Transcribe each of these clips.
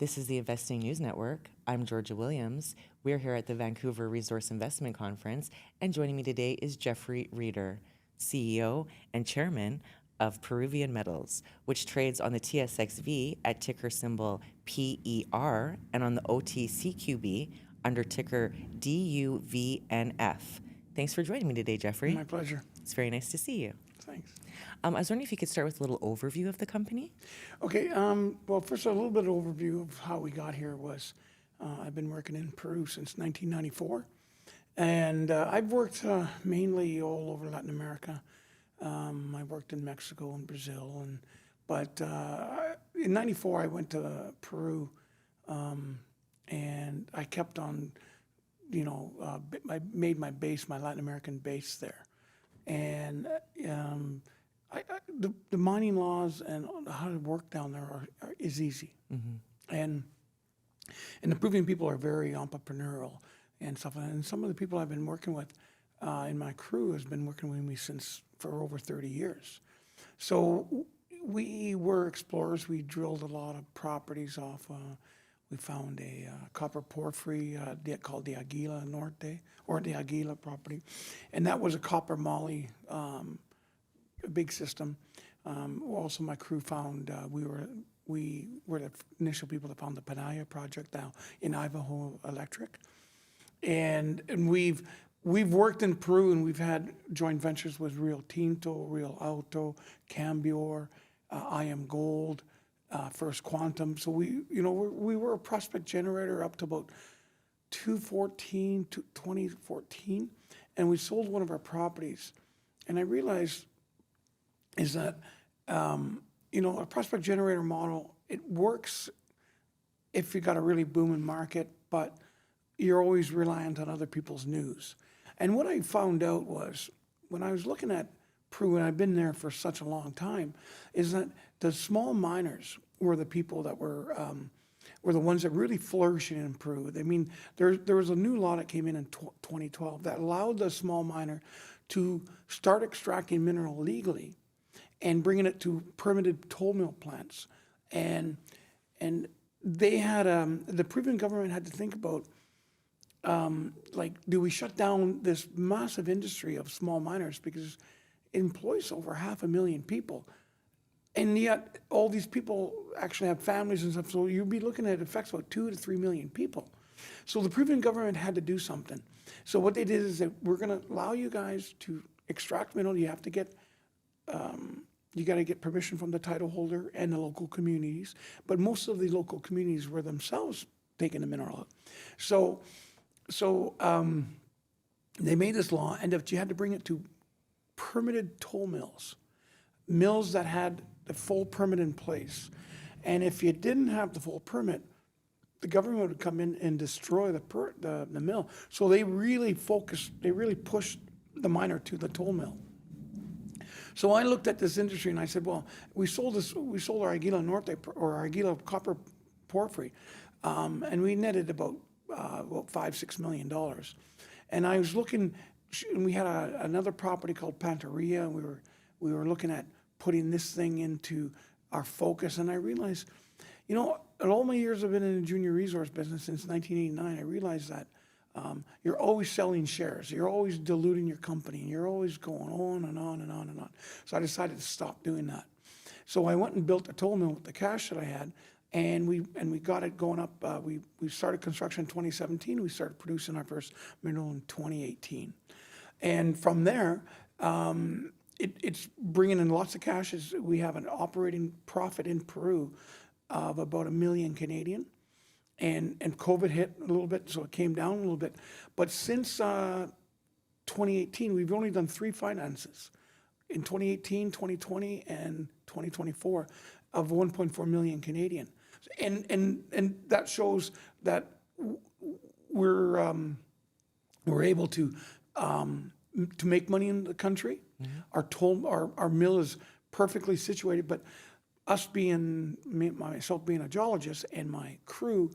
This is the Investing News Network. I'm Georgia Williams. We're here at the Vancouver Resource Investment Conference, and joining me today is Jeffrey Reeder, CEO and Chairman of Peruvian Metals, which trades on the TSXV at ticker symbol PER and on the OTCQB under ticker DUVNF. Thanks for joining me today, Jeffrey. My pleasure. It's very nice to see you. Thanks. I was wondering if you could start with a little overview of the company. Okay, well, first, a little bit of overview of how we got here was I've been working in Peru since 1994, and I've worked mainly all over Latin America. I worked in Mexico and Brazil, but in '94 I went to Peru, and I kept on, I made my Latin American base there, and the mining laws and how to work down there is easy, and the Peruvian people are very entrepreneurial and stuff. And some of the people I've been working with in my crew has been working with me for over 30 years. So we were explorers. We drilled a lot of properties off. We found a copper porphyry called the Aguila Norte, or the Aguila property, and that was a copper moly. A big system. Also, my crew found we were the initial people that found the Panaya project now in Ivanhoe Electric, and we've worked in Peru, and we've had joint ventures with Rio Tinto, Rio Alto, Cambior, IM Gold, First Quantum. So we were a prospect generator up to about 2014, and we sold one of our properties, and I realized is that, a prospect generator model, it works if you got a really booming market, but you're always reliant on other people's news. And what I found out was, when I was looking at Peru, and I've been there for such a long time, is that the small miners were the people that were the ones that really flourished in Peru. I mean, there was a new law that came in 2012 that allowed the small miner to start extracting mineral legally and bringing it to permitted toll mill plants. And they had, the Peruvian government had to think about, do we shut down this massive industry of small miners, because it employs over 500,000 people. And yet all these people actually have families and stuff, so you'd be looking at it affects about 2 to 3 million people. So the Peruvian government had to do something. So what they did is that we're gonna allow you guys to extract mineral. You have to get, you got to get permission from the title holder and the local communities, but most of the local communities were themselves taking the mineral out. So they made this law, and that you had to bring it to permitted toll mills that had the full permit in place. And if you didn't have the full permit, the government would come in and destroy the mill. So they really pushed the miner to the toll mill. So I looked at this industry and I said, well, we sold our Aguila Norte, or our Aguila copper porphyry, and we netted about $5-6 million. And I was looking, and we had another property called Panteria, and we were looking at putting this thing into our focus. And I realized, in all my years I've been in the junior resource business since 1989, I realized that you're always selling shares. You're always diluting your company, and you're always going on and on and on and on. So I decided to stop doing that. So I went and built a toll mill with the cash that I had, and we got it going up. We started construction in 2017. We started producing our first mineral in 2018. And from there, it's bringing in lots of cash. We have an operating profit in Peru of about 1 million Canadian. And COVID hit a little bit, so it came down a little bit. But since 2018, we've only done 3 finances. In 2018, 2020, and 2024 of 1.4 million Canadian. And that shows that we're able to make money in the country. Mm-hmm. Our mill is perfectly situated, but myself being a geologist and my crew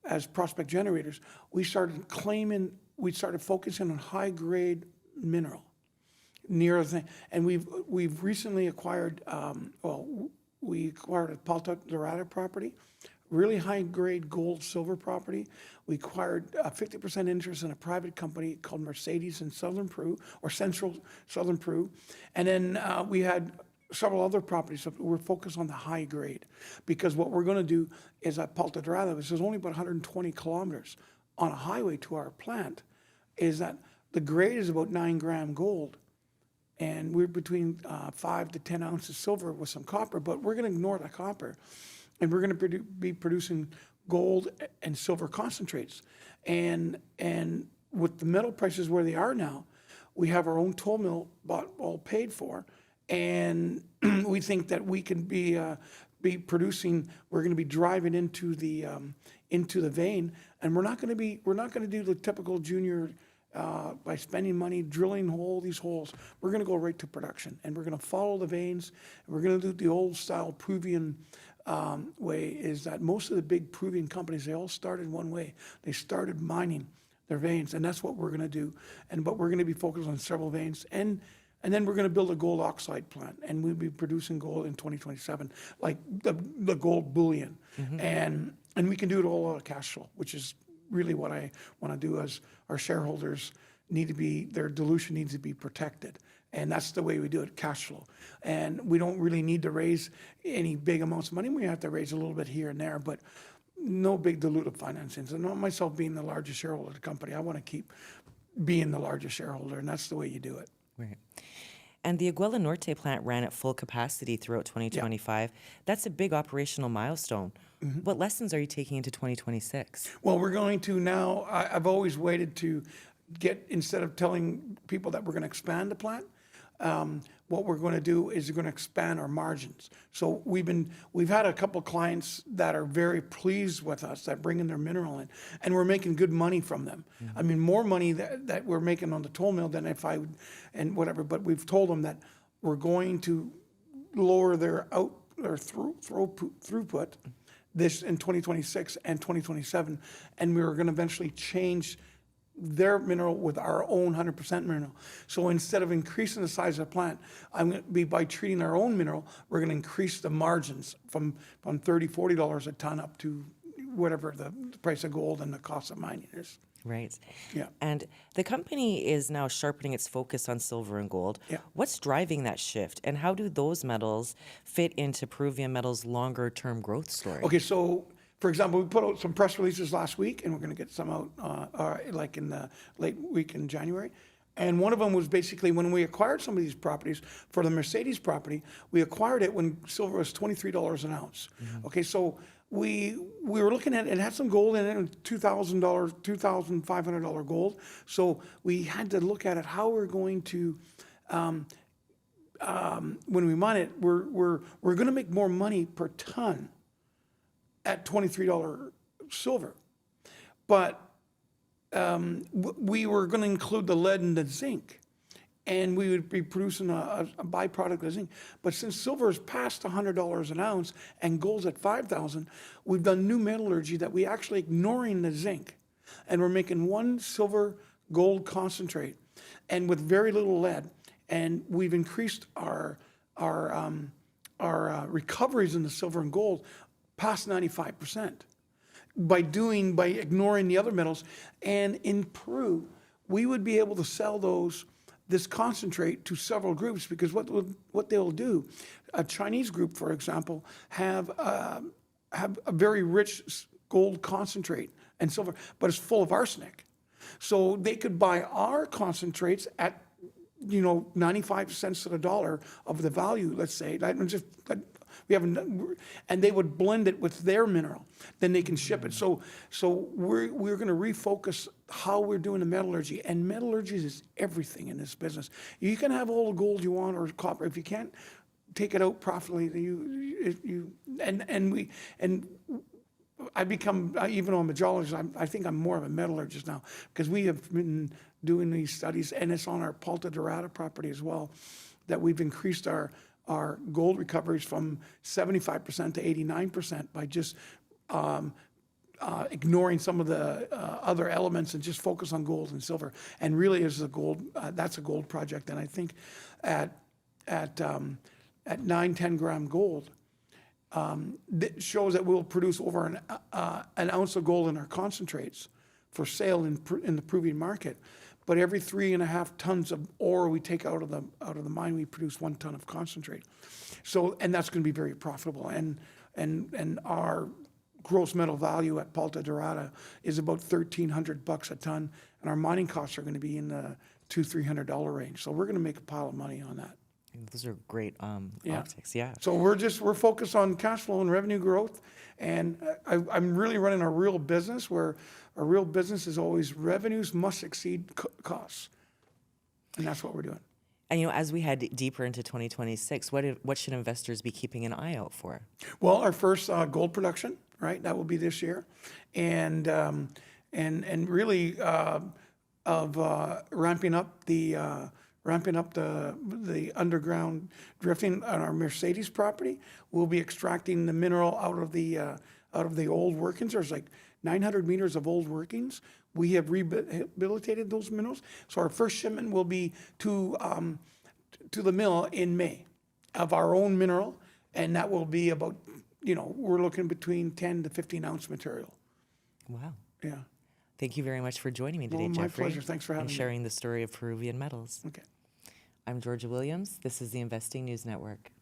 as prospect generators, we started focusing on high grade mineral near the thing. And we've recently acquired, we acquired a Palta Dorada property really high-grade gold, silver property. We acquired a 50% interest in a private company called Mercedes in southern Peru, or central southern Peru. And then we had several other properties that we're focused on the high grade. Because what we're going to do is at Palta Dorada, which is only about 120 kilometers on a highway to our plant, is that the grade is about 9-gram gold. And we're between 5 to 10 ounces silver with some copper, but we're going to ignore the copper. And we're going to be producing gold and silver concentrates. And with the metal prices where they are now, we have our own toll mill bought, all paid for. And we think that we can be producing, we're going to be driving into the vein. And we're not going to do the typical junior by spending money drilling these holes. We're going to go right to production, and we're going to follow the veins. And we're going to do the old style Peruvian way, is that most of the big Peruvian companies, they all started one way. They started mining their veins, and that's what we're going to do. But we're going to be focused on several veins, and then we're going to build a gold oxide plant, and we'll be producing gold in 2027, like the gold bullion. And we can do it all out of cash flow, which is really what I want to do. As our shareholders need to be, their dilution needs to be protected. And that's the way we do it, cash flow. And we don't really need to raise any big amounts of money. We have to raise a little bit here and there, but no big dilutive financings. And not myself being the largest shareholder of the company, I want to keep being the largest shareholder, and that's the way you do it. Right. And the Aguila Norte plant ran at full capacity throughout 2025. That's a big operational milestone. What lessons are you taking into 2026? Well, we're going to now, I've always waited to get, instead of telling people that we're going to expand the plant, what we're going to do is we're going to expand our margins. So we've had a couple clients that are very pleased with us, that bring in their mineral in, and we're making good money from them. I mean, more money that we're making on the toll mill than if I would, and whatever, but we've told them that we're going to lower their throughput this in 2026 and 2027, and we were going to eventually change their mineral with our own 100% mineral. So instead of increasing the size of the plant, I'm going to be, by treating our own mineral, we're going to increase the margins from $30, $40 a ton up to whatever the price of gold and the cost of mining is. Right. Yeah. And the company is now sharpening its focus on silver and gold. Yeah. What's driving that shift, and how do those metals fit into Peruvian Metals' longer-term growth story? Okay, so for example, we put out some press releases last week, and we're going to get some out like in the late week in January. And one of them was basically when we acquired some of these properties. For the Mercedes property, we acquired it when silver was $23 an ounce. Okay, so we were looking at it, had some gold in it, $2,000, $2,500 gold. So we had to look at it, how we're going to, when we mine it, we're going to make more money per ton at $23 silver. But we were going to include the lead and the zinc, and we would be producing a byproduct of zinc. But since silver is past $100 an ounce and gold's at $5,000, we've done new metallurgy that we actually ignoring the zinc, and we're making one silver gold concentrate, and with very little lead. And we've increased our recoveries in the silver and gold past 95% by ignoring the other metals. And in Peru, we would be able to sell this concentrate to several groups, because what they'll do, a Chinese group, for example, have a very rich gold concentrate and silver, but it's full of arsenic. So they could buy our concentrates at 95 cents to the dollar of the value, let's say. And they would blend it with their mineral. Then they can ship it. So we're going to refocus how we're doing the metallurgy. And metallurgy is everything in this business. You can have all the gold you want or copper. If you can't take it out profitably, I become, even though I'm a geologist, I think I'm more of a metallurgist now, because we have been doing these studies, and it's on our Palta Dorada property as well, that we've increased our gold recoveries from 75% to 89% by just ignoring some of the other elements and just focus on gold and silver. And really is that's a gold project. And I think at 9, 10 gram gold, that shows that we'll produce over an ounce of gold in our concentrates for sale in the Peruvian market. But every 3.5 tons of ore we take out of the mine, we produce 1 ton of concentrate. So, and that's going to be very profitable. And our gross metal value at Palta Dorada is about $1,300 a ton, and our mining costs are going to be in the $200-300 range. So we're going to make a pile of money on that. Those are great optics. Yeah. So we're focused on cash flow and revenue growth, and I'm really running a real business where a real business is always revenues must exceed costs, and that's what we're doing. And as we head deeper into 2026, what should investors be keeping an eye out for? Well, our first gold production, right? That will be this year, and really ramping up the underground drifting on our Mercedes property. We'll be extracting the mineral out of the old workings. There's like 900 meters of old workings. We have rehabilitated those minerals. So our first shipment will be to the mill in May of our own mineral, and that will be about, we're looking between 10 to 15 ounce material. Wow. Yeah. Thank you very much for joining me today, Well, my Jeffrey. pleasure. Thanks for having and me. sharing the story of Peruvian Metals. Okay. I'm Georgia Williams. This is the Investing News Network.